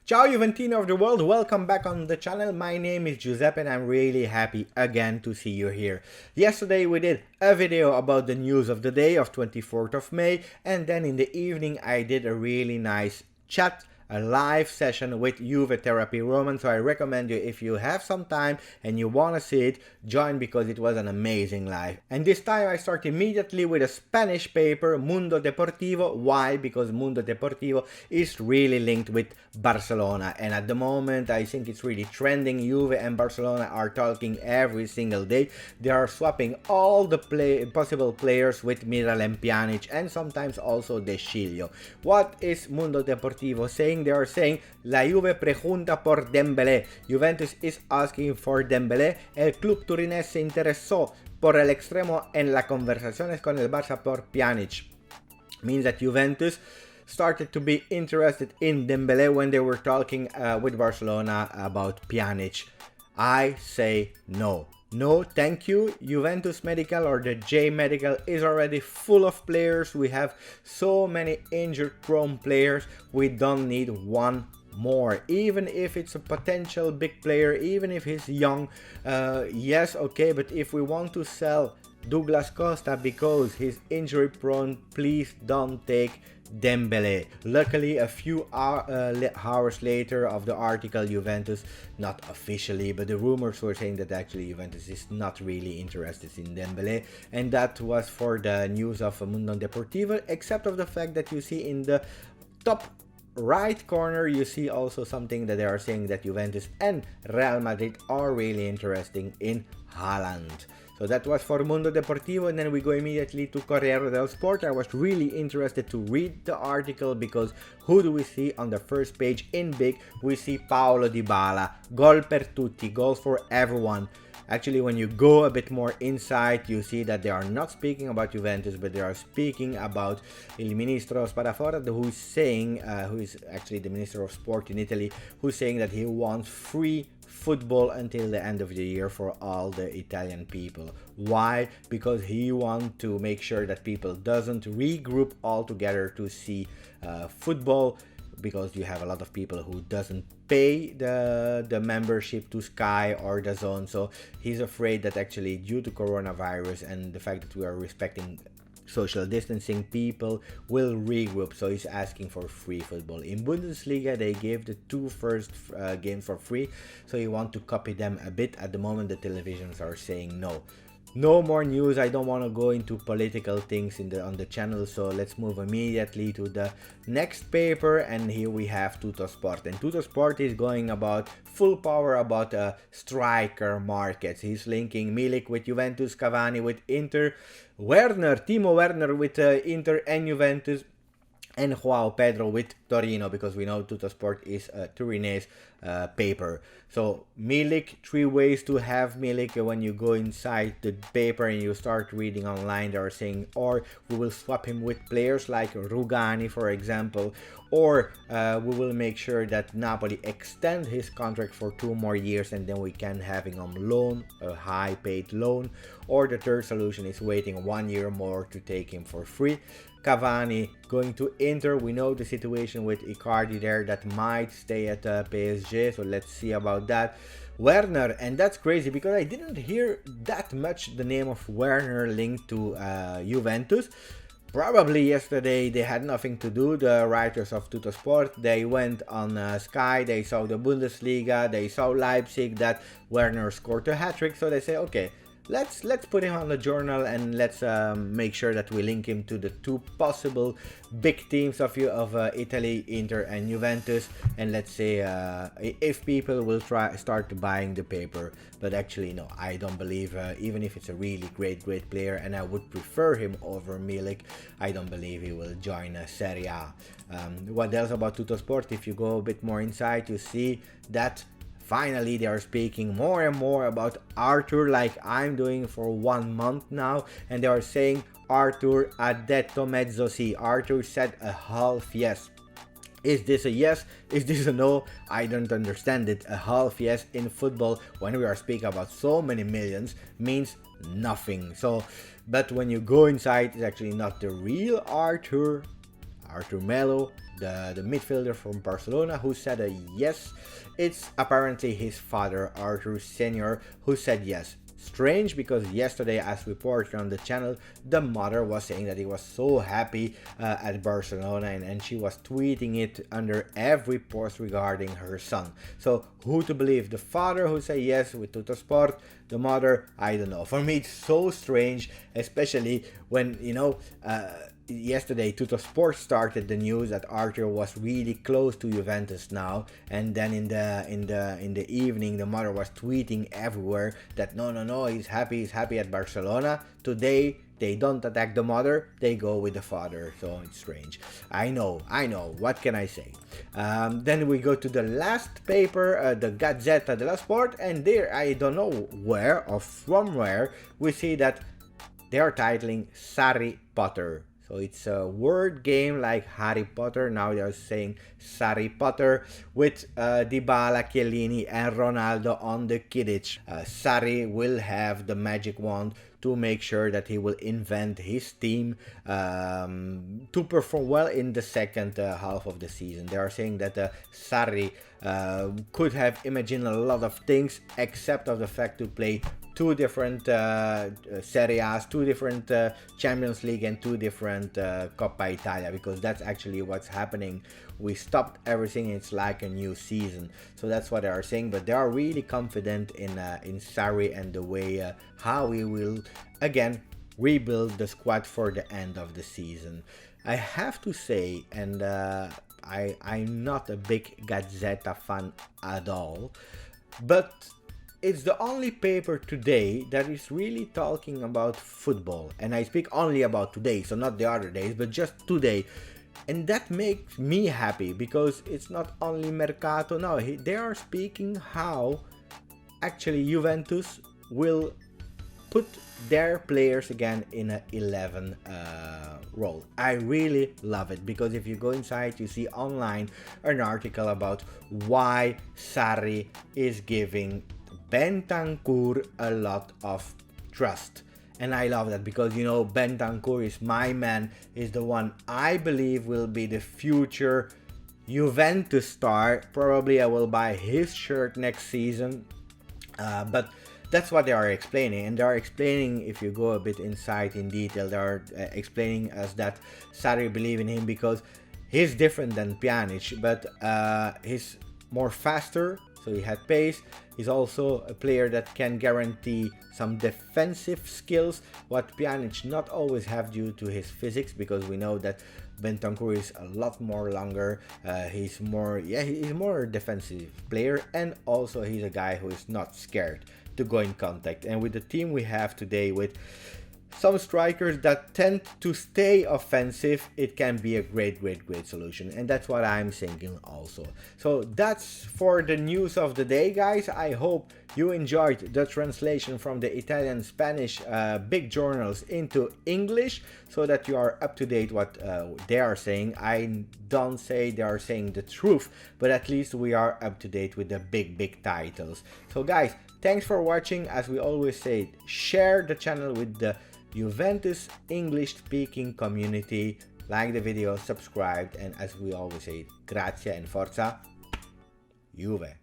Ciao Juventini of the world, welcome back on the channel. My name is Giuseppe and I'm really happy again to see you here. Yesterday we did a video about the news of the day of 24th of May, and then in the evening I did a really nice chat, a live session with Juve Therapy Roman. So I recommend you, if you have some time and you want to see it, join, because it was an amazing live. And this time I start immediately with a Spanish paper, Mundo Deportivo. Why? Because Mundo Deportivo is really linked with Barcelona, and at the moment I think it's really trending. Juve and Barcelona are talking every single day. They are swapping all the possible players with Miralem Pjanic and sometimes also De Sciglio. What is Mundo Deportivo saying? They are saying La Juve pregunta por Dembélé. Juventus is asking for Dembélé. El club turinés se interesó por el extremo en las conversaciones con el Barça por Pjanic. Means that Juventus started to be interested in Dembélé when they were talking with Barcelona about Pjanic. I say no. No, thank you. Juventus Medical, or the J Medical, is already full of players. We have so many injured prone players. We don't need one more, even if it's a potential big player, even if he's young. Yes, okay, but if we want to sell Douglas Costa because he's injury prone, please don't take Dembélé. Luckily, a few hours later of the article, Juventus, not officially, but the rumors were saying that actually Juventus is not really interested in Dembélé, and that was for the news of Mundo Deportivo, except of the fact that you see in the top right corner, you see also something that they are saying that Juventus and Real Madrid are really interested in Haaland. So that was for Mundo Deportivo, and then we go immediately to Corriere dello Sport. I was really interested to read the article because who do we see on the first page in big? We see Paulo Dybala, gol per tutti, goals for everyone. Actually, when you go a bit more inside, you see that they are not speaking about Juventus, but they are speaking about Il Ministro Spadafora, who is saying, who is actually the Minister of Sport in Italy, who's saying that he wants free football until the end of the year for all the Italian people. Why? Because he wants to make sure that people doesn't regroup all together to see football, because you have a lot of people who doesn't pay the membership to Sky or DAZN. So he's afraid that actually due to coronavirus and the fact that we are respecting social distancing, people will regroup. So he's asking for free football. In Bundesliga, they gave the two first games for free, so you want to copy them a bit. At the moment, the televisions are saying no. No more news. I don't want to go into political things on the channel, so let's move immediately to the next paper. And here we have Tuttosport, and Tuttosport is going about full power about striker markets. He's linking Milik with Juventus, Cavani with Inter, Timo Werner with Inter and Juventus, and Joao Pedro with Torino, because we know Tuttosport is a Turinese paper. So Milik, 3 ways to have Milik. When you go inside the paper and you start reading online, they are saying, or we will swap him with players like Rugani, for example, or we will make sure that Napoli extend his contract for 2 more years and then we can have him on loan, a high paid loan, or the third solution is waiting 1 year more to take him for free. Cavani going to Inter. We know the situation with Icardi there, that might stay at PSG, so let's see about that. Werner, and that's crazy because I didn't hear that much the name of Werner linked to Juventus. Probably yesterday they had nothing to do, the writers of Tuttosport. They went on Sky, they saw the Bundesliga, they saw Leipzig, that Werner scored a hat-trick, so they say, okay, let's put him on the journal and let's make sure that we link him to the 2 possible big teams of Italy, Inter and Juventus, and let's say if people will start buying the paper. But actually no, I don't believe, even if it's a really great player and I would prefer him over Milik, I don't believe he will join Serie A. What else about Tuttosport? If you go a bit more inside, you see that finally they are speaking more and more about Arthur, like I'm doing for 1 month now, and they are saying Arthur ha detto mezzo sì. Arthur said a half yes. Is this a yes? Is this a no? I don't understand it. A half yes in football, when we are speaking about so many millions, means nothing. So, but when you go inside, it's actually not the real Arthur. Arthur Melo, the midfielder from Barcelona, who said yes. It's apparently his father, Arthur Senior, who said yes. Strange, because yesterday, as reported on the channel, the mother was saying that he was so happy at Barcelona, and she was tweeting it under every post regarding her son. So who to believe? The father who said yes with Tuttosport, the mother, I don't know. For me, it's so strange, especially when, you know, yesterday Tuttosport started the news that Arthur was really close to Juventus now, and then in the evening the mother was tweeting everywhere that no, he's happy at Barcelona. Today they don't attack the mother, they go with the father. So it's strange. I know, what can I say? Then we go to the last paper, the Gazzetta dello Sport, and there, I don't know where or from where, we see that they are titling Sarri Potter. So it's a word game like Harry Potter. Now they are saying Sarri Potter, with Dybala, Chiellini and Ronaldo on the Kidditch. Sarri will have the magic wand to make sure that he will invent his team to perform well in the second half of the season. They are saying that Sarri could have imagined a lot of things, except of the fact to play two different Serie A's, two different Champions League and two different Coppa Italia, because that's actually what's happening. We stopped everything, it's like a new season. So that's what they are saying, but they are really confident in Sarri and the way how he will again rebuild the squad for the end of the season. I have to say, and I'm not a big Gazzetta fan at all, but it's the only paper today that is really talking about football. And I speak only about today, so not the other days, but just today. And that makes me happy, because it's not only Mercato. No, they are speaking how actually Juventus will put their players again in an 11 role. I really love it, because if you go inside, you see online an article about why Sarri is giving Bentancur a lot of trust. And I love that, because, you know, Bentancur is my man, is the one I believe will be the future Juventus star. Probably I will buy his shirt next season. But that's what they are explaining, and they are explaining, if you go a bit inside in detail, they are explaining us that Sarri believe in him because he's different than Pjanic, but he's more faster, so he had pace. He's also a player that can guarantee some defensive skills, what Pjanic not always have due to his physics, because we know that Bentancur is a lot more longer. He's more a defensive player, and also he's a guy who is not scared to go in contact. And with the team we have today, with some strikers that tend to stay offensive, it can be a great solution, and that's what I'm thinking also. So that's for the news of the day, guys. I hope you enjoyed the translation from the Italian, Spanish big journals into English, so that you are up to date what they are saying. I don't say they are saying the truth, but at least we are up to date with the big titles. So guys, thanks for watching. As we always say, share the channel with the Juventus English speaking community. Like the video, subscribe, and as we always say, grazie and forza Juve.